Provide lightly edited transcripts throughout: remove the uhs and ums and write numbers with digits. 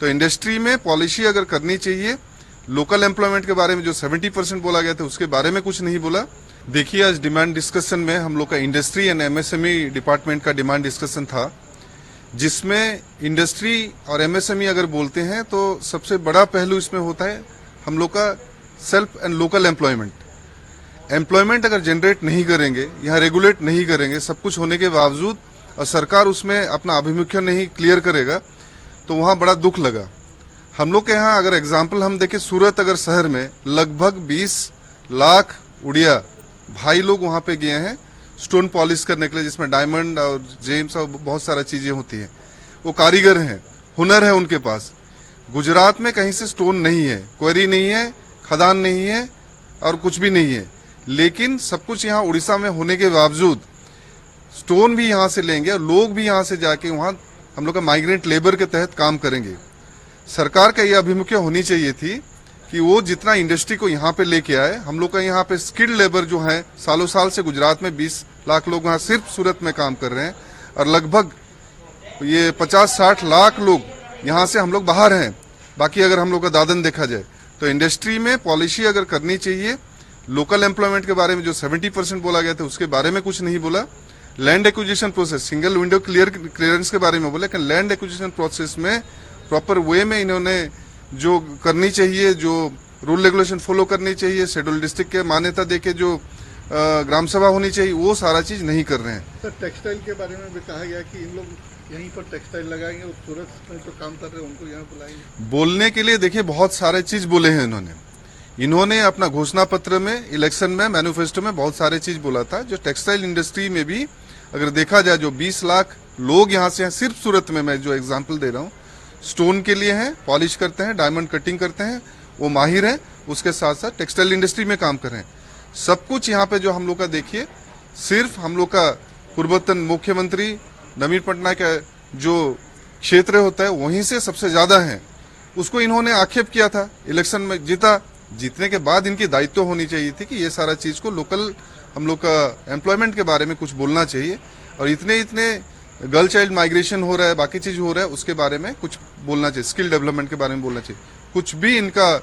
तो इंडस्ट्री में पॉलिसी अगर करनी चाहिए, लोकल एम्प्लॉयमेंट के बारे में जो 70% बोला गया था उसके बारे में कुछ नहीं बोला। देखिए, आज डिमांड डिस्कशन में हम लोग का इंडस्ट्री एंड एमएसएमई डिपार्टमेंट का डिमांड डिस्कशन था, जिसमें इंडस्ट्री और एमएसएमई अगर बोलते हैं तो सबसे बड़ा पहलू इसमें होता है हम लोग का सेल्फ एंड लोकल एम्प्लॉयमेंट अगर जनरेट नहीं करेंगे, यहाँ रेगुलेट नहीं करेंगे, सब कुछ होने के बावजूद और सरकार उसमें अपना आभिमुख्य नहीं क्लियर करेगा तो वहाँ बड़ा दुख लगा। हम लोग के यहाँ अगर एग्जाम्पल हम देखें, सूरत अगर शहर में लगभग 20 लाख उड़िया भाई लोग वहाँ पे गए हैं स्टोन पॉलिश करने के लिए, जिसमें डायमंड और जेम्स और बहुत सारा चीजें होती हैं। वो कारीगर हैं, हुनर है उनके पास। गुजरात में कहीं से स्टोन नहीं है, क्वेरी नहीं है, खदान नहीं है और कुछ भी नहीं है, लेकिन सब कुछ यहाँ उड़ीसा में होने के बावजूद स्टोन भी यहाँ से लेंगे और लोग भी यहाँ से जाके वहाँ हम लोग का माइग्रेंट लेबर के तहत काम करेंगे। सरकार का यह अभिमुख्य होनी चाहिए थी कि वो जितना इंडस्ट्री को यहाँ पे लेके आए। हम लोग का यहाँ पे स्किल्ड लेबर जो है सालों साल से गुजरात में 20 लाख लोग वहाँ सिर्फ सूरत में काम कर रहे हैं और लगभग ये 50-60 लाख लोग यहाँ से हम लोग बाहर हैं। बाकी अगर हम लोग का दादन देखा जाए तो इंडस्ट्री में पॉलिसी अगर करनी चाहिए, लोकल एम्प्लॉयमेंट के बारे में जो 70% बोला गया था उसके बारे में कुछ नहीं बोला। Land acquisition process, single window clearance के बारे में बोला, लेकिन लैंड एक्विजिशन प्रोसेस में प्रॉपर वे में इन्होंने जो करनी चाहिए, जो रूल रेगुलेशन फॉलो करनी चाहिए, शेड्यूल डिस्ट्रिक्ट के मान्यता देके जो ग्राम सभा होनी चाहिए, वो सारा चीज नहीं कर रहे हैं। सर, टेक्सटाइल के बारे में भी कहा गया कि इन लोग यहीं पर टेक्सटाइल लगाएंगे और सूरत में जो काम कर रहे हैं उनको यहाँ बुलाएंगे। बोलने के लिए देखिए बहुत सारे चीज बोले हैं इन्होंने अपना घोषणा पत्र में, इलेक्शन में, मैनिफेस्टो में बहुत सारे चीज बोला था। जो टेक्सटाइल इंडस्ट्री में भी अगर देखा जाए, जो 20 लाख लोग यहाँ से हैं सिर्फ सूरत में, मैं जो एग्जाम्पल दे रहा हूँ, स्टोन के लिए हैं, पॉलिश करते हैं, डायमंड कटिंग करते हैं, वो माहिर हैं, उसके साथ साथ टेक्सटाइल इंडस्ट्री में काम कर रहे हैं। सब कुछ यहाँ पे जो हम लोग का देखिए, सिर्फ हम लोग का पूर्वतन मुख्यमंत्री नवीन पटनायक का जो क्षेत्र होता है वहीं से सबसे ज्यादा है। उसको इन्होंने आक्षेप किया था, इलेक्शन में जीतने के बाद इनकी दायित्व होनी चाहिए थी कि ये सारा चीज को लोकल हम लोग का एम्प्लॉयमेंट के बारे में कुछ बोलना चाहिए। और इतने गर्ल चाइल्ड माइग्रेशन हो रहा है, बाकी चीज हो रहा है, उसके बारे में कुछ बोलना चाहिए, स्किल डेवलपमेंट के बारे में बोलना चाहिए। कुछ भी इनका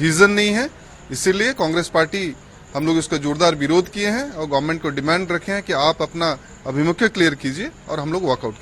विजन नहीं है। इसीलिए कांग्रेस पार्टी हम लोग इसका जोरदार विरोध किए हैं और गवर्नमेंट को डिमांड रखे हैं कि आप अपना अभिमुख्य क्लियर कीजिए और हम लोग वॉकआउट